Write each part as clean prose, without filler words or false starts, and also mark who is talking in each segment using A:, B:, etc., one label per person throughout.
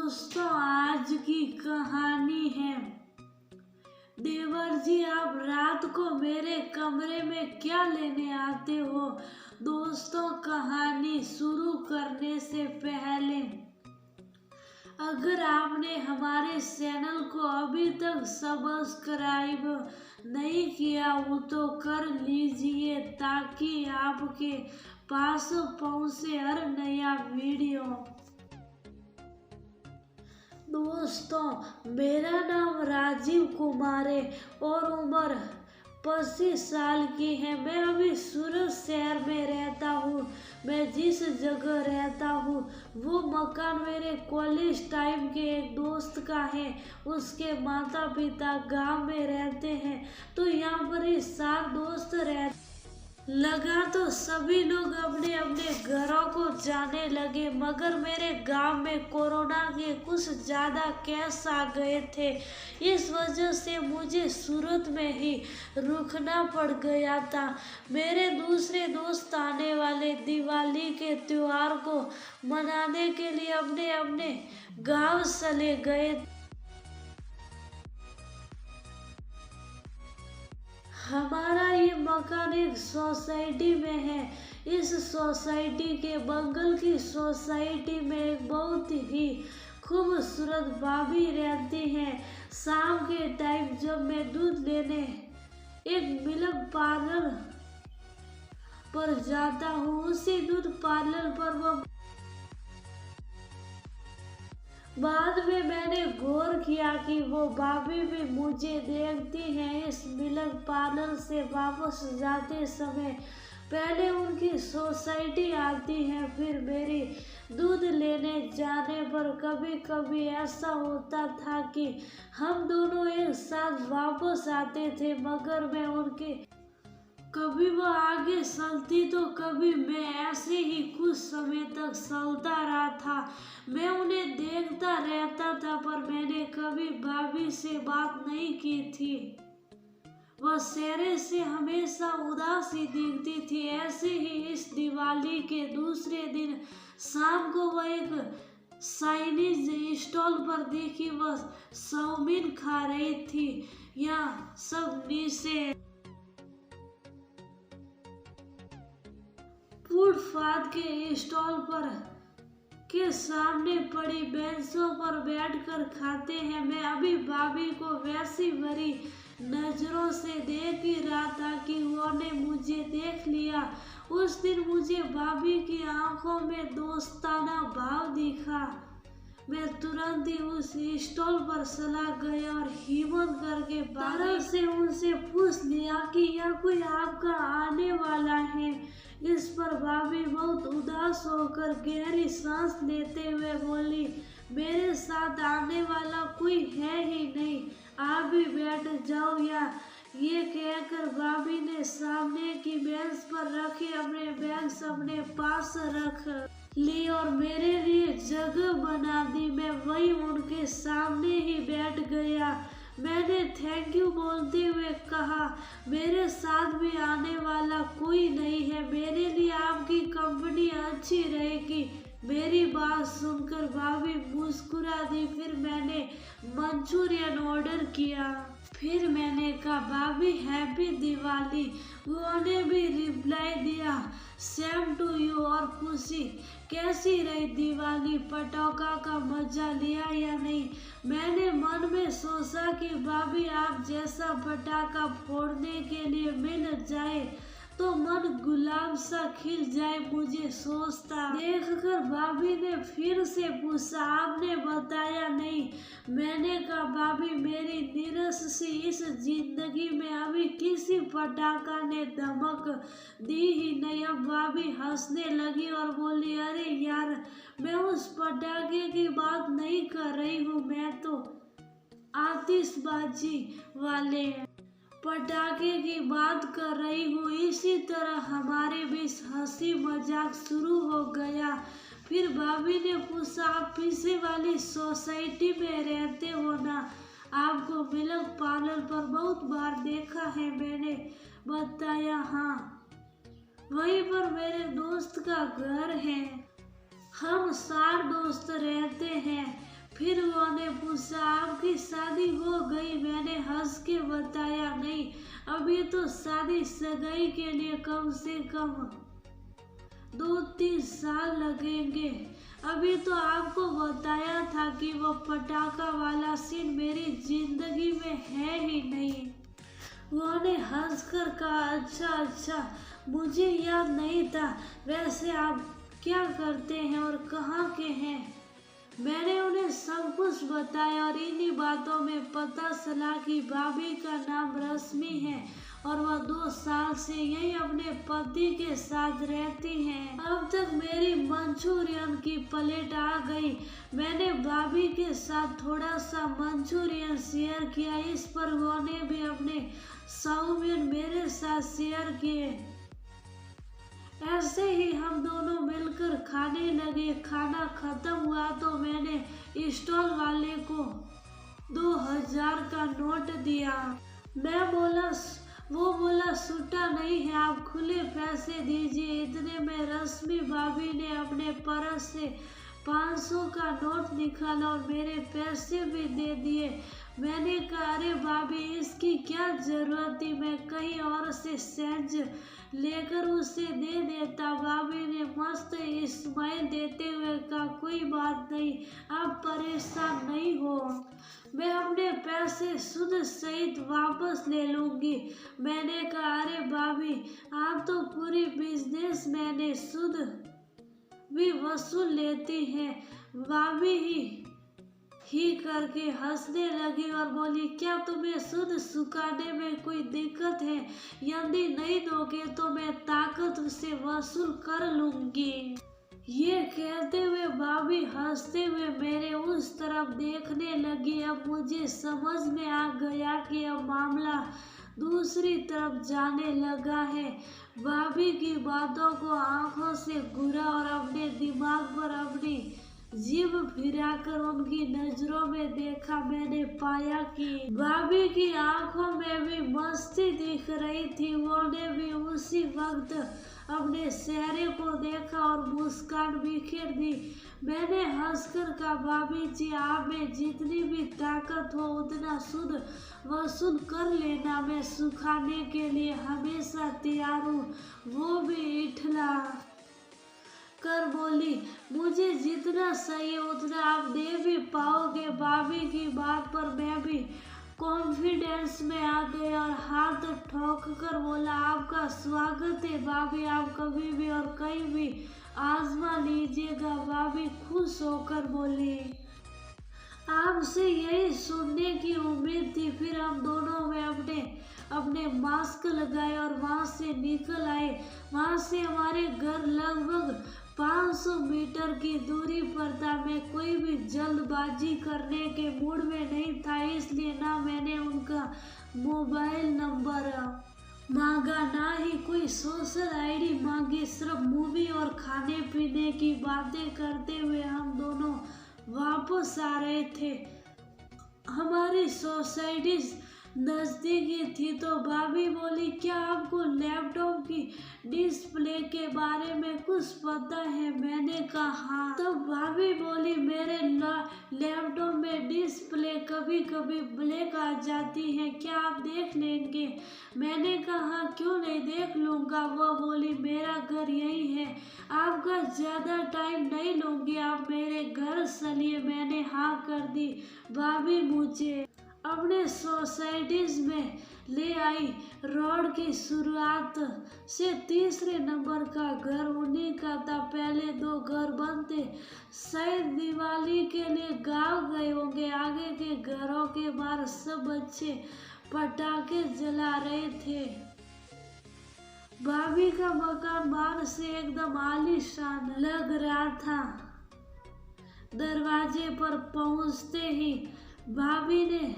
A: दोस्तों, आज की कहानी है। देवर जी, आप रात को मेरे कमरे में क्या लेने आते हो? दोस्तों, कहानी शुरू करने से पहले अगर आपने हमारे चैनल को अभी तक सब्सक्राइब नहीं किया हो तो कर लीजिए ताकि आपके पास पहुंचे हर नया वीडियो। दोस्तों, मेरा नाम राजीव कुमार है और उम्र 25 साल की है। मैं अभी सूरत शहर में रहता हूँ। मैं जिस जगह रहता हूँ वो मकान मेरे कॉलेज टाइम के एक दोस्त का है। उसके माता पिता गांव में रहते हैं, तो यहाँ पर ही 7 दोस्त रहते लगा तो सभी लोग अपने अपने घरों को जाने लगे, मगर मेरे गांव में कोरोना के कुछ ज़्यादा केस आ गए थे। इस वजह से मुझे सूरत में ही रुकना पड़ गया था। मेरे दूसरे दोस्त आने वाले दिवाली के त्योहार को मनाने के लिए अपने अपने गांव चले गए। हमारा ये मकान एक सोसाइटी में है। इस सोसाइटी के बगल की सोसाइटी में एक बहुत ही खूबसूरत भाभी रहती हैं। शाम के टाइम जब मैं दूध लेने एक मिल्क पार्लर पर जाता हूँ, उसी दूध पार्लर पर वो बाद में मैंने गौर किया कि वो भाभी भी मुझे देखती हैं। इस मिल्क पार्लर से वापस जाते समय पहले उनकी सोसाइटी आती है, फिर मेरी दूध लेने जाने पर कभी कभी ऐसा होता था कि हम दोनों एक साथ वापस आते थे, मगर मैं उनके कभी वो आगे चलती तो कभी मैं ऐसे ही कुछ समय तक चलता रहा था। मैं उन्हें देखता रहता था, पर मैंने कभी भाभी से बात नहीं की थी। वह चेहरे से हमेशा उदासी दिखती थी। ऐसे ही इस दिवाली के दूसरे दिन शाम को वह एक चाइनीज स्टॉल पर देखी। वह चाउमीन खा रही थी। यहाँ सब नीचे फुटपाथ के स्टॉल पर के सामने पड़ी बेंचों पर बैठकर खाते हैं। मैं अभी भाभी को वैसी भरी नजरों से देख ही रहा था कि उन्होंने मुझे देख लिया। उस दिन मुझे भाभी की आंखों में दोस्ताना भाव दिखा। मैं तुरंत ही उस स्टॉल पर चला गया और हिम्मत करके तरह से उनसे पूछ लिया कि यह कोई आपका आने वाला है। इस पर भाभी बहुत उदास होकर गहरी सांस लेते हुए बोली, मेरे साथ आने वाला कोई है ही नहीं, आप भी बैठ जाओ। या ये कहकर भाभी ने सामने की बेंच पर रखे अपने बैग्स अपने पास रख ली और मेरे लिए जगह बना दी। मैं वही उनके सामने ही बैठ गया। मैंने थैंक यू बोलते हुए कहा, मेरे साथ भी आने वाला कोई नहीं है, मेरे लिए आपकी कंपनी अच्छी रहेगी। मेरी बात सुनकर भाभी मुस्कुरा दी। फिर मैंने मंचूरियन ऑर्डर किया। फिर मैंने कहा, भाभी हैप्पी दिवाली। उन्होंने भी रिप्लाई दिया, सेम टू यू। और खुशी कैसी रही दिवाली? पटाखा का मजा लिया या नहीं? मैंने मन में सोचा कि भाभी आप जैसा पटाखा फोड़ने के लिए मिल जाए तो मन गुलाब सा खिल जाए। मुझे सोचता देखकर भाभी ने फिर से पूछा, आपने बताया नहीं? मैंने कहा, भाभी मेरी निरस सी इस जिंदगी में अभी किसी पटाखा ने धमक दी ही नहीं। अब भाभी हंसने लगी और बोली, अरे यार, मैं उस पटाखे की बात नहीं कर रही हूँ, मैं तो आतिशबाजी वाले पटाखे की बात कर रही हूँ। इसी तरह हमारे बीच हंसी मजाक शुरू हो गया। फिर भाभी ने पूछा, आप पीछे वाली सोसाइटी में रहते हो ना? आपको मिल्क पार्लर पर बहुत बार देखा है। मैंने बताया, हाँ, वहीं पर मेरे दोस्त का घर है। हम 4 दोस्त रहते हैं। फिर उन्होंने पूछा आपकी शादी हो गई? मैंने हंस के बताया नहीं, अभी तो शादी सगाई के लिए कम से कम 2-3 साल लगेंगे। अभी तो आपको बताया था कि वो पटाखा वाला सीन मेरी जिंदगी में है ही नहीं। उन्होंने हंसकर कहा अच्छा अच्छा, मुझे याद नहीं था। वैसे आप क्या करते हैं और कहाँ के हैं? मैंने उन्हें सब कुछ बताया और इन्हीं बातों में पता चला कि भाभी का नाम रश्मि है और वह 2 साल से यही अपने पति के साथ रहती हैं। अब तक मेरी मंचूरियन की प्लेट आ गई। मैंने भाभी के साथ थोड़ा सा मंचूरियन शेयर किया, इस पर उन्होंने भी अपने चाउमीन मेरे साथ शेयर किए। ऐसे ही हम दोनों मिलकर खाने लगे। खाना खत्म हुआ तो मैंने स्टॉल वाले को 2000 का नोट दिया। वो बोला छूटा नहीं है, आप खुले पैसे दीजिए। इतने में रश्मि भाभी ने अपने पर्स से 500 का नोट निकाला और मेरे पैसे भी दे दिए। मैंने कहा अरे भाभी इसकी क्या जरूरत थी, मैं कहीं और से सेंज लेकर उसे दे देता। भाभी ने मस्त स्माइल देते हुए कहा कोई बात नहीं, आप परेशान नहीं हो, मैं अपने पैसे सुध सहित वापस ले लूंगी। मैंने कहा अरे भाभी आप तो पूरी बिजनेसमैन है, सुध भी वसूल लेती हैं। भाभी ही करके हंसने लगी और बोली क्या तुम्हें सुध चुकाने में कोई दिक्कत है? यदि नहीं दोगे तो मैं ताकत से वसूल कर लूंगी। ये कहते हुए भाभी हंसते हुए मेरे उस तरफ देखने लगी। अब मुझे समझ में आ गया कि अब मामला दूसरी तरफ जाने लगा है। भाभी की बातों को आंखों से घूरा और अपने दिमाग पर अपनी जीभ फिराकर उनकी नजरों में देखा। मैंने पाया कि भाभी की आंखों में भी मस्ती दिख रही थी। उन्होंने भी उसी वक्त अपने चेहरे को देखा और मुस्कान बिखेर दी। मैंने हंसकर कहा भाभी जी आप में जितनी भी ताकत हो उतना सुध वसूल कर लेना, मैं सुखाने के लिए हमेशा तैयार हूँ। वो भी इठला कर बोली मुझे जितना सही है उतना आप दे भी पाओगे। भाभी की बात पर मैं भी कॉन्फिडेंस में आ गया और हाथ ठोक कर बोला आपका स्वागत है भाभी, आप कभी भी और कहीं भी आजमा लीजिएगा। भाभी खुश होकर बोली आपसे यही सुनने की उम्मीद थी। फिर हम दोनों में अपने मास्क लगाए और वहां से निकल आए। वहां से हमारे घर लगभग 500 मीटर की दूरी पर था। मैं कोई भी जल्दबाजी करने के मूड में नहीं था, इसलिए ना मैंने उनका मोबाइल नंबर मांगा ना ही कोई सोशल आईडी मांगी। सिर्फ मूवी और खाने पीने की बातें करते हुए हम दोनों वापस आ रहे थे। हमारी सोसाइटी नजदीकी थी तो भाभी बोली क्या आपको लैपटॉप की डिस्प्ले के बारे में कुछ पता है? मैंने कहा हाँ। तो भाभी बोली मेरे लैपटॉप में डिस्प्ले कभी कभी ब्लैक आ जाती है, क्या आप देख लेंगे? मैंने कहा क्यों नहीं, देख लूंगा। वो बोली मेरा घर यही है, आपका ज्यादा टाइम नहीं लूंगी, आप मेरे घर चलिए। मैंने हाँ कर दी। भाभी मुझे अपने सोसाइटीज में ले आई। रोड की शुरुआत से तीसरे नंबर का घर उन्हीं का था। पहले 2 घर बंद थे, शायद दिवाली के लिए गांव गए होंगे। आगे के घरों के बाहर सब बच्चे पटाखे जला रहे थे। भाभी का मकान बाहर से एकदम आलीशान लग रहा था। दरवाजे पर पहुंचते ही भाभी ने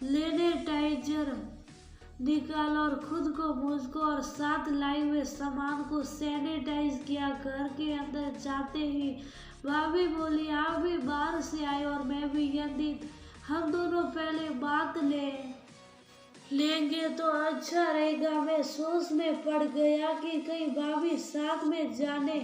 A: सैनिटाइजर निकाला और खुद को, मुझको और साथ लाए हुए सामान को सैनिटाइज किया। घर के अंदर जाते ही भाभी बोली आप भी बाहर से आए और मैं भी, यदि हम दोनों पहले बात लेंगे तो अच्छा रहेगा। मैं सोच में पड़ गया कि कहीं भाभी साथ में जाने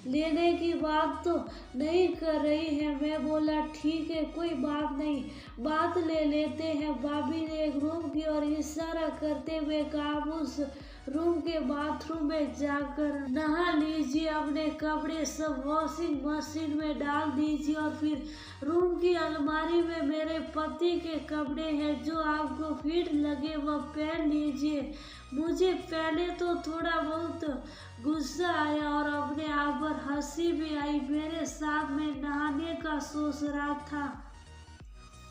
A: लेने की बात तो नहीं कर रही है। मैं बोला ठीक है कोई बात नहीं, बात ले लेते हैं। भाभी ने एक रूम की ओर इशारा करते हुए कहा, उस रूम के बाथरूम में जाकर नहा लीजिए, अपने कपड़े सब वॉशिंग मशीन में डाल दीजिए और फिर रूम की अलमारी में मेरे पति के कपड़े हैं, जो आपको फिट लगे वह पहन लीजिए। मुझे पहले तो थोड़ा बहुत गुस्सा आया और अपने आप पर हंसी भी आई। मेरे साथ में नहाने का सोच रहा था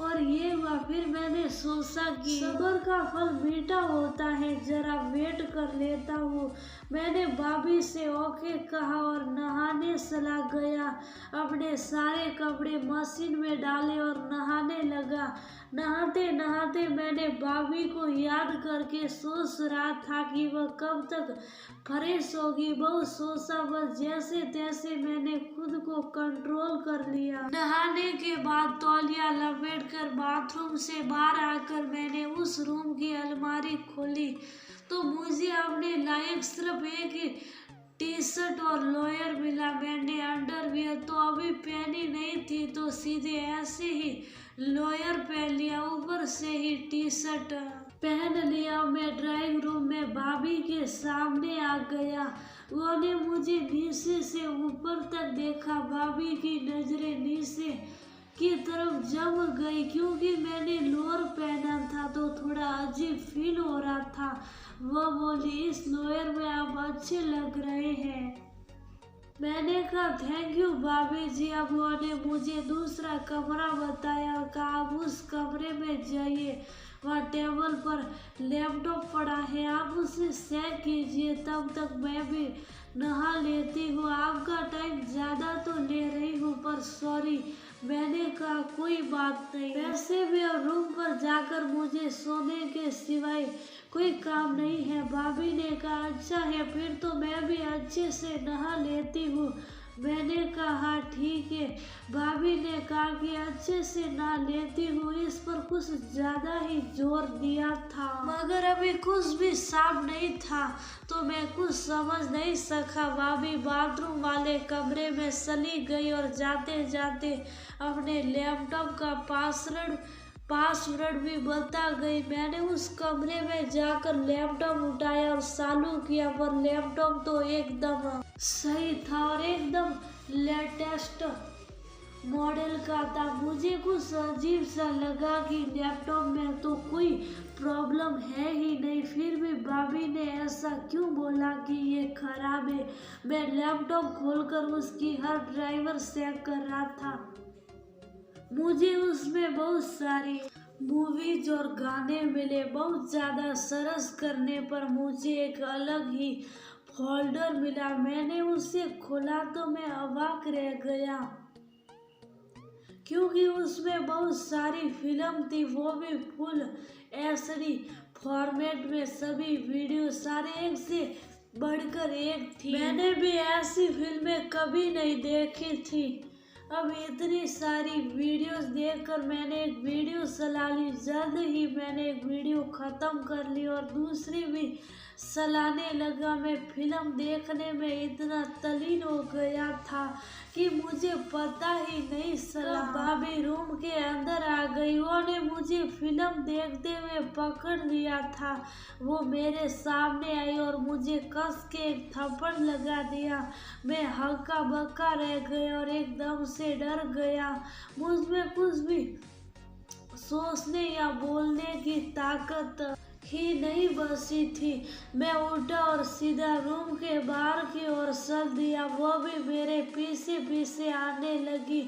A: और ये हुआ। फिर मैंने सोचा कि सब्र का फल मीठा होता है, जरा वेट कर लेता हूँ। मैंने भाभी से ओके कहा और नहाने चला गया। अपने सारे कपड़े मशीन में डाले और नहाने लगा। नहाते नहाते मैंने भाभी को याद करके सोच रहा था कि वह कब तक फ्रेश होगी। बहुत सोचा, बस जैसे तैसे मैंने खुद को कंट्रोल कर लिया। नहाने के बाद तौलिया लपेटकर बाथरूम से बाहर आकर मैंने उस रूम की अलमारी खोली तो मुझे अपने लायक सिर्फ एक टी शर्ट और लोअर मिला। मैंने अंडरवियर तो अभी पहनी नहीं थी तो सीधे ऐसे ही लोअर पहन लिया, ऊपर से ही टी शर्ट पहन लिया। मैं ड्राइंग रूम में भाभी के सामने आ गया। उन्होंने मुझे नीचे से ऊपर तक देखा। भाभी की नजरें नीचे की तरफ जम गई क्योंकि मैंने लोअर पहना था तो थोड़ा अजीब फील हो रहा था। वह बोली, इस लोअर में आप अच्छे लग रहे हैं। मैंने कहा थैंक यू भाभी जी। अब उन्होंने मुझे दूसरा कमरा बताया और कहा आप उस कमरे में जाइए, वहाँ टेबल पर लैपटॉप पड़ा है, आप उसे चेक कीजिए। तब तक मैं भी नहा लेती हूँ। आपका टाइम ज़्यादा तो ले रही हूँ पर सॉरी। मैंने कहा कोई बात नहीं, वैसे भी और रूम पर जाकर मुझे सोने के सिवाय कोई काम नहीं है। भाभी ने कहा अच्छा है, फिर तो मैं भी अच्छे से नहा लेती हूँ। मैंने कहा ठीक है। भाभी ने कहा कि अच्छे से नहा लेती हूँ, इस पर कुछ ज्यादा ही जोर दिया था, मगर अभी कुछ भी साफ नहीं था तो मैं कुछ समझ नहीं सका। भाभी बाथरूम वाले कमरे में चली गई और जाते जाते अपने लैपटॉप का पासवर्ड भी बता गई। मैंने उस कमरे में जाकर लैपटॉप उठाया और चालू किया पर लैपटॉप तो एकदम सही था और एकदम लेटेस्ट मॉडल का था। मुझे कुछ अजीब सा लगा कि लैपटॉप में तो कोई प्रॉब्लम है ही नहीं, फिर भी भाभी ने ऐसा क्यों बोला कि ये खराब है। मैं लैपटॉप खोलकर उसकी हर ड्राइवर चेक कर रहा था। मुझे उसमें बहुत सारी मूवीज और गाने मिले। बहुत ज़्यादा सर्च करने पर मुझे एक अलग ही फोल्डर मिला। मैंने उसे खोला तो मैं अवाक रह गया क्योंकि उसमें बहुत सारी फिल्म थी, वो भी फुल एचडी फॉर्मेट में। सभी वीडियो सारे एक से बढ़कर एक थी। मैंने भी ऐसी फिल्में कभी नहीं देखी थी। अब इतनी सारी वीडियोस देखकर मैंने एक वीडियो चला ली। जल्द ही मैंने एक वीडियो ख़त्म कर ली और दूसरी भी चलाने लगा। मैं फिल्म देखने में इतना तल्लीन हो गया था कि मुझे पता ही नहीं चला। भाभी रूम के अंदर आ गई। उन्होंने मुझे फिल्म देखते हुए पकड़ लिया था। वो मेरे सामने आई और मुझे कस के एक थप्पड़ लगा दिया। मैं हक्का बक्का रह गया और एकदम से डर गया। मुझमें कुछ भी सोचने या बोलने की ताकत ही नहीं बची थी। मैं उठा और सीधा रूम के बाहर की ओर चल दिया। वो भी मेरे पीछे पीछे आने लगी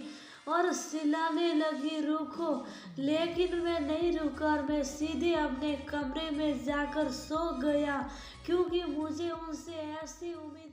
A: और चिल्लाने लगी रुको, लेकिन मैं नहीं रुका और मैं सीधे अपने कमरे में जाकर सो गया क्योंकि मुझे उनसे ऐसी उम्मीद